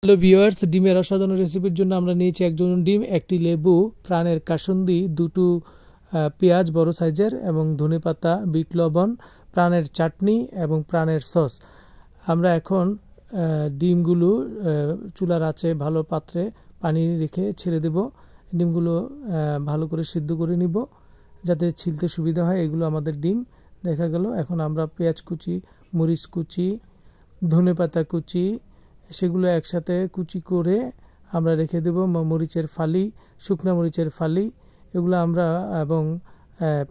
Hello viewers, ডিমের অসাধারণ রেসিপির জন্য আমরা নিয়েছি একজন ডিম, একটি লেবু, প্রাণের কাসুন্দি, দুটো পেঁয়াজ বড় সাইজের এবং ধনেপাতা, বিট লবণ, প্রাণের চাটনি এবং প্রাণের সস। আমরা এখন ডিমগুলো চুলার আঁচে ভালো পাত্রে পানি রেখে ছেড়ে দেব। ডিমগুলো ভালো করে সিদ্ধ করে নিব যাতে ছিলতে সুবিধা হয়। এগুলো আমাদের ডিম দেখা গেল। এখন আমরা পেঁয়াজ কুচি, মরিচ কুচি, ধনেপাতা কুচি সেগুলো একসাথে কুচি করে আমরা রেখে দেব। মরিচের ফালি, শুকনা মরিচের ফালি এগুলো আমরা এবং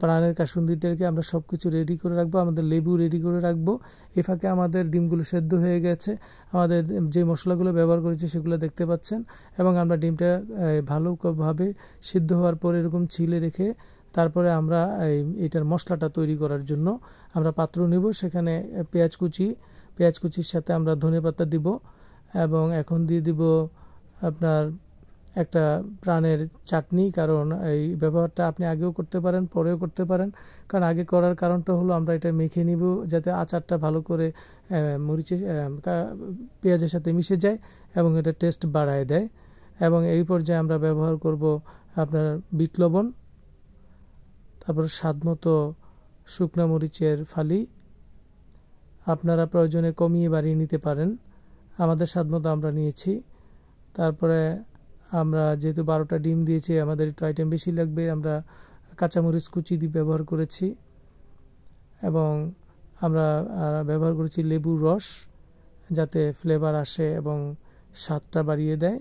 প্রাণের কাসুন্দিদেরকে আমরা সব কিছু রেডি করে রাখবো। আমাদের লেবু রেডি করে রাখবো। এ ফাঁকে আমাদের ডিমগুলো সেদ্ধ হয়ে গেছে। আমাদের যে মশলাগুলো ব্যবহার করেছি সেগুলো দেখতে পাচ্ছেন। এবং আমরা ডিমটা ভালোভাবে সিদ্ধ হওয়ার পর এরকম ছিলে রেখে তারপরে আমরা এটার মশলাটা তৈরি করার জন্য আমরা পাত্র নেব। সেখানে পেঁয়াজ কুচির সাথে আমরা ধনেপাতা দিব এবং এখন দিয়ে দিব আপনার একটা প্রাণের চাটনি। কারণ এই ব্যবহারটা আপনি আগেও করতে পারেন, পরেও করতে পারেন। কারণ আগে করার কারণটা হলো আমরা এটা মেখে নিব যাতে আচারটা ভালো করে পেঁয়াজের সাথে মিশে যায় এবং এটা টেস্ট বাড়ায় দেয়। এবং এই পর্যায়ে আমরা ব্যবহার করব আপনার বিট লবণ, তারপর স্বাদমতো শুকনা মরিচের ফালি। আপনারা প্রয়োজনে কমিয়ে বাড়িয়ে নিতে পারেন। আমাদের স্বাদমতো আমরা নিয়েছি। তারপরে আমরা যেহেতু 12টা ডিম দিয়েছি, আমাদের একটু আইটেম বেশি লাগবে। আমরা কাঁচামরিচ কুচি দিয়ে ব্যবহার করেছি এবং আমরা ব্যবহার করেছি লেবুর রস যাতে ফ্লেভার আসে এবং স্বাদটা বাড়িয়ে দেয়।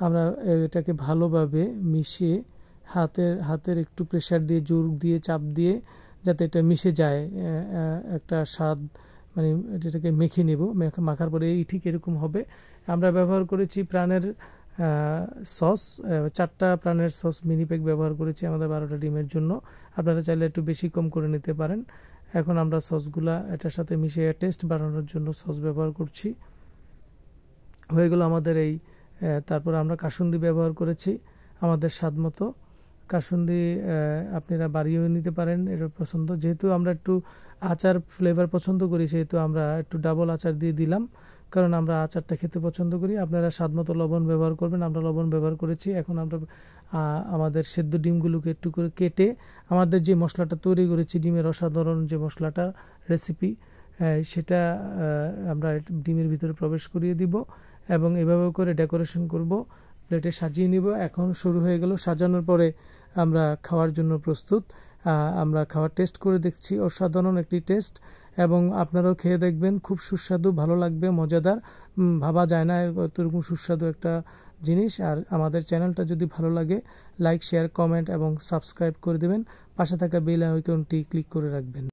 আমরা এটাকে ভালোভাবে মিশিয়ে হাতের একটু প্রেসার দিয়ে, জোর দিয়ে, চাপ দিয়ে যাতে এটা মিশে যায়, একটা স্বাদ মানে এটাকে মেখে নেব। মাখার পরে ঠিক এরকম হবে। আমরা ব্যবহার করেছি প্রাণের সস, 4টা প্রাণের সস মিনি প্যাক ব্যবহার করেছি আমাদের 12টা ডিমের জন্য। আপনারা চাইলে একটু বেশি কম করে নিতে পারেন। এখন আমরা সসগুলা এটার সাথে মিশিয়ে টেস্ট বাড়ানোর জন্য সস ব্যবহার করছি। হয়ে গেল আমাদের এই। তারপর আমরা কাসুন্দি ব্যবহার করেছি আমাদের স্বাদ মতো। কাসুন্দি আপনারা বাড়িয়েও নিতে পারেন, এটা পছন্দ। যেহেতু আমরা একটু আচার ফ্লেভার পছন্দ করি সেহেতু আমরা একটু ডাবল আচার দিয়ে দিলাম, কারণ আমরা আচারটা খেতে পছন্দ করি। আপনারা স্বাদমতো লবণ ব্যবহার করবেন, আমরা লবণ ব্যবহার করেছি। এখন আমরা আমাদের সেদ্ধ ডিমগুলোকে একটু করে কেটে আমাদের যে মশলাটা তৈরি করেছি, ডিমের অসাধারণ যে মশলাটা রেসিপি, সেটা আমরা ডিমের ভিতরে প্রবেশ করিয়ে দিব এবং এভাবে করে ডেকোরেশন করব, প্লেটে সাজিয়ে নিব। এখন শুরু হয়ে গেল সাজানোর পরে আমরা খাওয়ার জন্য প্রস্তুত। আমরা খাওয়ার টেস্ট করে দেখছি, অসাধারণ একটি টেস্ট এবং আপনারাও খেয়ে দেখবেন, খুব সুস্বাদু, ভালো লাগবে, মজাদার, ভাবা যায় না এরকম সুস্বাদু একটা জিনিস। আর আমাদের চ্যানেলটা যদি ভালো লাগে লাইক, শেয়ার, কমেন্ট এবং সাবস্ক্রাইব করে দেবেন। পাশে থাকা বেল আইকনটি ক্লিক করে রাখবেন।